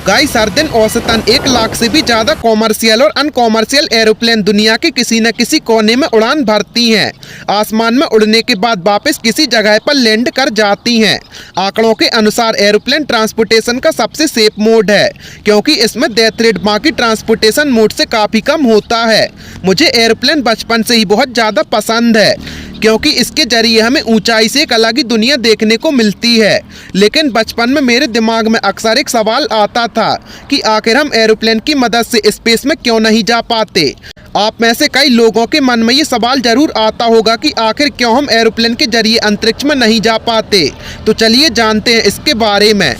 Guys हर दिन औसतन 1 लाख से भी ज्यादा कॉमर्शियल और अनकॉमर्शियल एरोप्लेन दुनिया के किसी न किसी कोने में उड़ान भरती हैं। आसमान में उड़ने के बाद वापस किसी जगह पर लैंड कर जाती हैं। आंकड़ों के अनुसार एरोप्लेन ट्रांसपोर्टेशन का सबसे सेफ मोड है, क्योंकि इसमें डेथ रेट बाकी ट्रांसपोर्टेशन मोड से काफ़ी कम होता है। मुझे एरोप्लेन बचपन से ही बहुत ज़्यादा पसंद है, क्योंकि इसके जरिए हमें ऊंचाई से एक अलग ही दुनिया देखने को मिलती है। लेकिन बचपन में मेरे दिमाग में अक्सर एक सवाल आता था कि आखिर हम एरोप्लेन की मदद से स्पेस में क्यों नहीं जा पाते। आप में से कई लोगों के मन में ये सवाल जरूर आता होगा कि आखिर क्यों हम एरोप्लेन के जरिए अंतरिक्ष में नहीं जा पाते। तो चलिए जानते हैं इसके बारे में।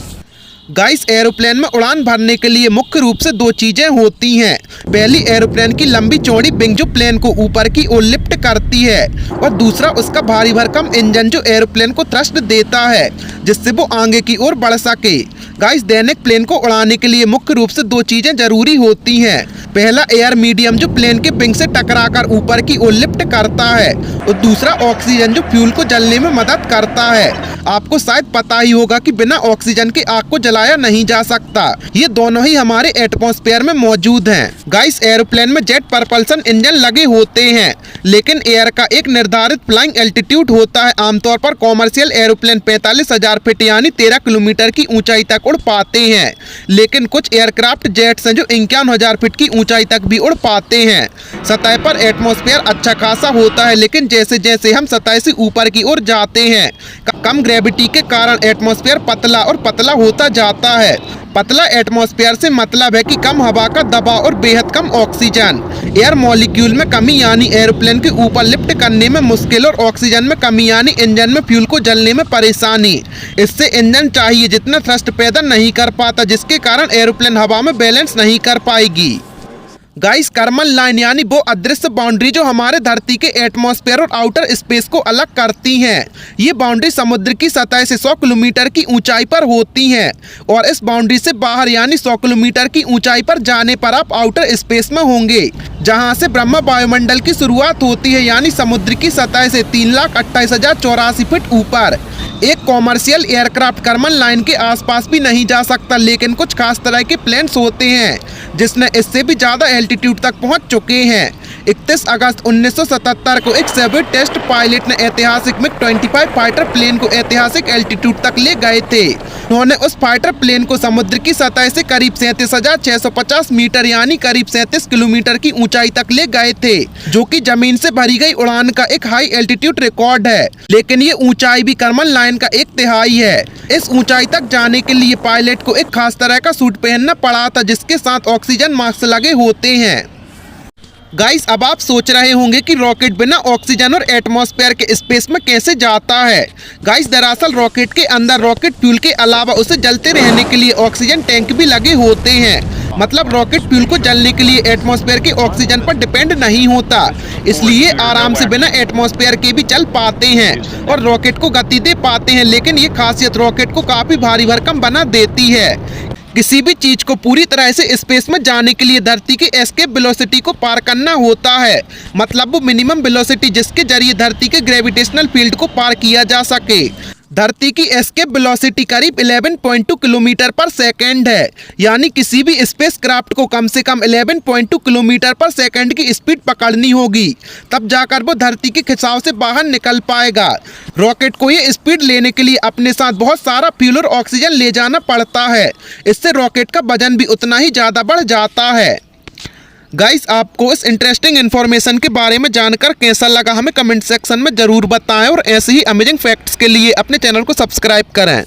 गाइस एरोप्लेन में उड़ान भरने के लिए मुख्य रूप से 2 चीज़ें होती हैं। पहली एरोप्लेन की लंबी चौड़ी विंग जो प्लेन को ऊपर की ओर लिफ्ट करती है, और दूसरा उसका भारी भरकम इंजन जो एरोप्लेन को थ्रस्ट देता है, जिससे वो आगे की ओर बढ़ सके। गाइस दैनिक प्लेन को उड़ाने के लिए मुख्य रूप से 2 चीज़ें जरूरी होती हैं। पहला एयर मीडियम जो प्लेन के विंग से टकराकर ऊपर की ओर लिफ्ट करता है, और दूसरा ऑक्सीजन जो फ्यूल को जलने में मदद करता है। आपको शायद पता ही होगा कि बिना ऑक्सीजन के आग को जलाया नहीं जा सकता। ये दोनों ही हमारे एटमॉस्फेयर में मौजूद हैं। गाइस एरोप्लेन में जेट प्रपल्सन इंजन लगे होते हैं, लेकिन एयर का एक निर्धारित फ्लाइंग एल्टीट्यूड होता है। आमतौर पर कॉमर्शियल एरोप्लेन 45,000 फीट यानी 13 किलोमीटर की ऊंचाई तक उड़ पाते हैं, लेकिन कुछ एयरक्राफ्ट जेट्स हैं जो 51,000 फीट की ऊंचाई तक भी उड़ पाते हैं। सतह पर एटमॉस्फेयर अच्छा खासा होता है, लेकिन जैसे जैसे हम सतह से ऊपर की ओर जाते हैं, कम ग्रेविटी के कारण एटमॉस्फेयर पतला और पतला होता जाता है। पतला एटमॉस्फेयर से मतलब है कि कम हवा का दबाव और बेहद कम ऑक्सीजन। एयर मॉलिक्यूल में कमी यानी एरोप्लेन के ऊपर लिफ्ट करने में मुश्किल, और ऑक्सीजन में कमी यानी इंजन में फ्यूल को जलने में परेशानी। इससे इंजन चाहिए जितना थ्रस्ट पैदा नहीं कर पाता, जिसके कारण एरोप्लेन हवा में बैलेंस नहीं कर पाएगी। गाइस कर्मन लाइन यानी वो अदृश्य बाउंड्री जो हमारे धरती के एटमॉस्फेयर और आउटर स्पेस को अलग करती हैं। ये बाउंड्री समुद्र की सतह से 100 किलोमीटर की ऊंचाई पर होती हैं, और इस बाउंड्री से बाहर यानी 100 किलोमीटर की ऊंचाई पर जाने पर आप आउटर स्पेस में होंगे, जहां से ब्रह्म वायुमंडल की शुरुआत होती है, यानी समुद्र की सतह से 3,28,084 फीट ऊपर। एक कॉमर्शियल एयरक्राफ्ट कर्मन लाइन के आसपास भी नहीं जा सकता, लेकिन कुछ खास तरह के प्लेन्स होते हैं जिसने इससे भी ज़्यादा एल्टीट्यूड तक पहुंच चुके हैं। 31 अगस्त 1977 को एक सोवियत टेस्ट पायलट ने ऐतिहासिक MiG-25 फाइटर प्लेन को ऐतिहासिक एल्टीट्यूड तक ले गए थे। उन्होंने उस फाइटर प्लेन को समुद्र की सतह से करीब 37,650 मीटर यानी करीब 37 किलोमीटर की ऊंचाई तक ले गए थे, जो कि जमीन से भरी गई उड़ान का एक हाई एल्टीट्यूड रिकॉर्ड है। लेकिन ये ऊंचाई भी कर्मन लाइन का 1/3 है। इस ऊंचाई तक जाने के लिए पायलट को एक खास तरह का सूट पहनना पड़ा था, जिसके साथ ऑक्सीजन मास्क लगे होते हैं। गाइस अब आप सोच रहे होंगे कि रॉकेट बिना ऑक्सीजन और एटमॉस्फेयर के स्पेस में कैसे जाता है। गाइस दरअसल रॉकेट के अंदर रॉकेट फ्यूल के अलावा उसे जलते रहने के लिए ऑक्सीजन टैंक भी लगे होते हैं। मतलब रॉकेट फ्यूल को जलने के लिए एटमॉस्फेयर के ऑक्सीजन पर डिपेंड नहीं होता, इसलिए आराम से बिना एटमॉस्फेयर के भी चल पाते हैं और रॉकेट को गति दे पाते हैं। लेकिन ये खासियत रॉकेट को काफ़ी भारी भरकम बना देती है। किसी भी चीज को पूरी तरह से स्पेस में जाने के लिए धरती की एस्केप वेलोसिटी को पार करना होता है, मतलब वो मिनिमम वेलोसिटी जिसके जरिए धरती के ग्रेविटेशनल फील्ड को पार किया जा सके। धरती की एस्केप वेलोसिटी करीब 11.2 किलोमीटर पर सेकंड है, यानी किसी भी स्पेसक्राफ्ट को कम से कम 11.2 किलोमीटर पर सेकंड की स्पीड पकड़नी होगी, तब जाकर वो धरती के खिंचाव से बाहर निकल पाएगा। रॉकेट को ये स्पीड लेने के लिए अपने साथ बहुत सारा फ्यूल और ऑक्सीजन ले जाना पड़ता है। इससे रॉकेट का वजन भी उतना ही ज़्यादा बढ़ जाता है। गाइस आपको इस इंटरेस्टिंग इन्फॉर्मेशन के बारे में जानकर कैसा लगा हमें कमेंट सेक्शन में ज़रूर बताएं, और ऐसे ही अमेजिंग फैक्ट्स के लिए अपने चैनल को सब्सक्राइब करें।